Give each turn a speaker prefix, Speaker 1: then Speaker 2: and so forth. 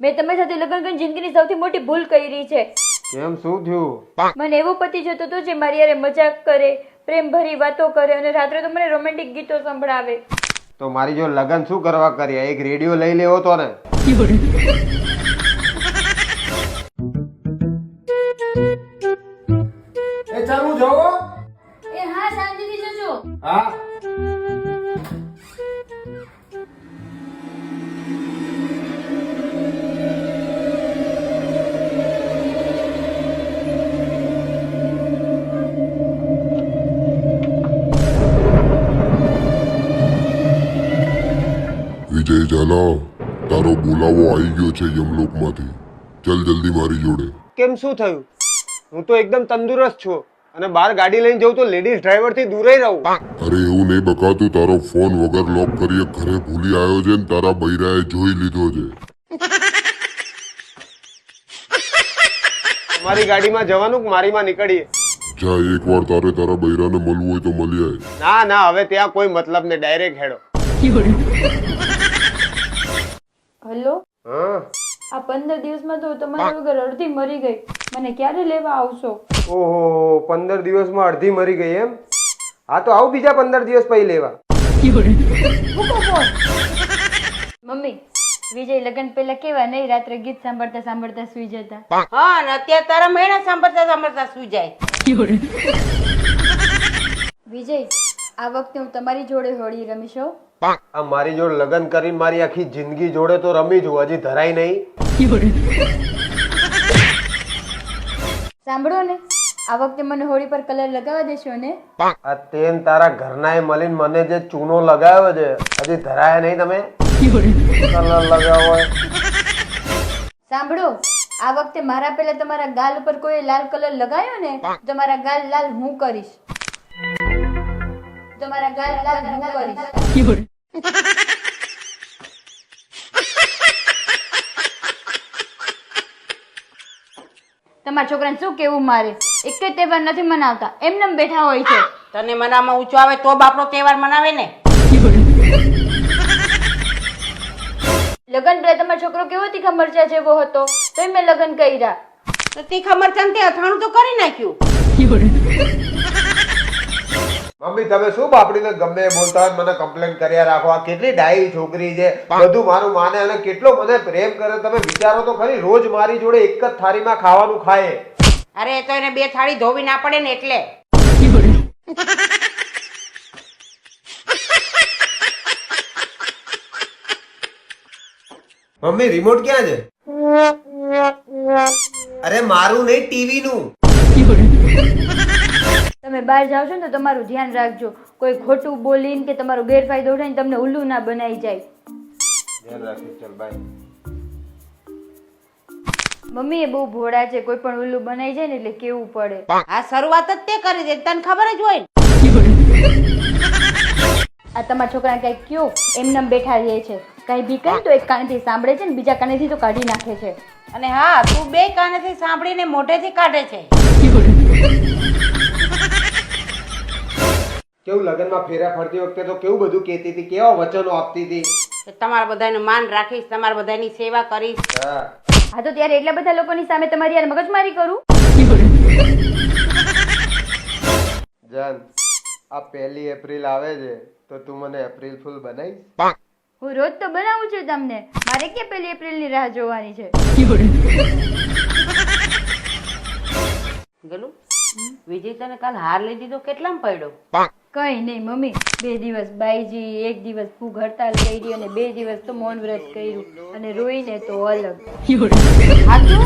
Speaker 1: મેં તમારી સાથે લગ્ન કરીને જિંદગીની સૌથી મોટી ભૂલ કરી છે.
Speaker 2: કેમ, શું થયું?
Speaker 1: મને એવો પતિ જતો હતો જે મારી હારે મજાક કરે, પ્રેમ ભરી વાતો કરે અને રાત્રે તો મને રોમેન્ટિક ગીતો સંભળાવે.
Speaker 2: તો મારી જો લગન શું કરવા કર્યા? એક રેડિયો લઈ લેવો તો ને. એ ચાલુ જોવો.
Speaker 1: એ હા, શાંતિથી જજો.
Speaker 2: હા.
Speaker 3: વિજય ઝાલા, તારો બોલાવો આવી ગયો છે યમલોકમાંથી. ચલ જલ્દી મારી જોડે.
Speaker 2: કેમ, શું થયું? હું તો એકદમ તંદુરસ્ત છું અને બહાર ગાડી લઈને જઉં તો લેડીઝ ડ્રાઈવર થી દૂર રહું.
Speaker 3: અરે એવું નહીં બકાતું, તારો ફોન વગર લોક કરીએ ઘરે ભૂલી આવ્યો છે ને તારા બૈરાએ જોઈ લીધો છે.
Speaker 2: તમારી ગાડીમાં જવાનું કે મારીમાં નીકળીએ?
Speaker 3: જા, એકવાર તારે તારા બૈરાને મળવું હોય તો મળી આય.
Speaker 2: ના ના, હવે ત્યાં કોઈ મતલબ ને, ડાયરેક્ટ હેડો.
Speaker 1: હલો,
Speaker 2: હા.
Speaker 1: આ 15 દિવસમાં તો તમારા વગર અડધી મરી ગઈ. મને ક્યારે લેવા આવશો?
Speaker 2: ઓહો, 15 દિવસમાં અડધી મરી ગઈ એમ? હા તો આવું બીજા 15 દિવસ પછી લેવા.
Speaker 1: મમ્મી, વિજય લગ્ન પહેલા કેવા નહીં રાત્રે ગીત સાંભળતા સાંભળતા સુઈ જતા.
Speaker 4: હા, અને અત્યારે તારા મહિના સાંભળતા સાંભળતા સુઈ જાય.
Speaker 1: વિજય, આ વખતે હું તમારી જોડે હોળી રમીશ હો.
Speaker 2: આ મારી જોડે લગ્ન કરીને મારી આખી જિંદગી જોડે તો રમી છું, હજી ધરાય નહીં.
Speaker 1: સાંભળો ને, આ વખતે મને હોળી પર કલર લગાવવા દેશો ને?
Speaker 2: આ તેન તારા ઘરનાએ મળીને મને જે ચૂનો લગાવ્યો છે, હજી ધરાય નહીં તમે? કલર લગાવો.
Speaker 1: સાંભળો, આ વખતે મારા પહેલા તમારા ગાલ ઉપર કોઈ લાલ કલર લગાવ્યો ને, તમારા ગાલ લાલ હું કરીશ. તમારા ગાલ લાલ હું કરીશ. તમારા છોકરાને શું કેવું મારે? એક જ તહેવાર નથી મનાવતા, એમને બેઠા હોય છે.
Speaker 4: તને મનામાં ઊંચો આવે તો બાપનો તહેવાર મનાવે ને.
Speaker 1: લગ્ન પહેલા તમારો છોકરો કેવો તીખા મરચા જેવો હતો, તો મેં લગ્ન કર્યા.
Speaker 4: તો તીખા મરચાં તે અથાણું તો કરી નાખ્યું.
Speaker 2: મમ્મી, તમે શું બાપડીને ગમે એ બોલતા હોય મને કમ્પ્લેન કર્યા રાખો? આ કેટલી ડાઈ છોકરી છે, બધું મારું માને અને કેટલો મને પ્રેમ કરે. તમે વિચારો તો ખરી, રોજ મારી જોડે એક જ થાળીમાં ખાવાનું ખાય.
Speaker 4: અરે તો એને 2 થાળી ધોવી ના પડે ને એટલે.
Speaker 2: મમ્મી, રિમોટ ક્યાં છે? અરે મારું નહીં, ટીવી નું.
Speaker 1: તમે બહાર જાઓ છો ને તો તમારું ધ્યાન રાખજો, કોઈ ખોટું બોલીને કે તમારો ગેરફાયદો ઉઠાઈને તમને ઉલ્લુ ના બનાવી જાય.
Speaker 2: ધ્યાન રાખીશ. ચલ બાય.
Speaker 1: મમ્મી એ બહુ ભોળા છે, કોઈ પણ ઉલ્લુ બનાવી જાય ને એટલે કેવું પડે.
Speaker 4: આ શરૂઆત જ તે કરી દે, તને ખબર જ હોય ને.
Speaker 1: આ તમારા છોકરા કઈ કયો એમને બેઠા રહે છે, કઈ બી કઈ તો એક કાનેથી સાંભળે છે ને બીજા કાનેથી તો કાઢી નાખે છે.
Speaker 4: અને હા, તું 2 કાનેથી સાંભળીને મોઢેથી કાઢે છે.
Speaker 2: કેવું લગનમાં ફેરા ફરતી વખતે તો કેવું બધું કહેતી હતી, કેવા વચનો આપતી હતી.
Speaker 4: કે તમારા બધાનું માન રાખીશ, તમારા બધાની સેવા કરીશ.
Speaker 2: હા.
Speaker 1: હા તો ત્યારે એટલા બધા લોકોની સામે તમારી યાર મગજમારી કરું?
Speaker 2: જાન, આ 1 એપ્રિલ આવે છે તો તું મને એપ્રિલ ફૂલ બનાવીશ?
Speaker 1: હું રોજ તો બનાવું છું તમને, મારે કે 1 એપ્રિલની રાહ જોવાની છે?
Speaker 4: ગલું વિજય તને કાલ હાર લઈ દીધો, કેટલામાં પડ્યો?
Speaker 1: કઈ નહીં મમ્મી, 2 દિવસ બાઈજી, 1 દિવસ ભૂખ હડતાલ કરી અને 2 દિવસ તો મૌન વ્રત કર્યું અને રોઈને તો અલગ.
Speaker 4: સાચું?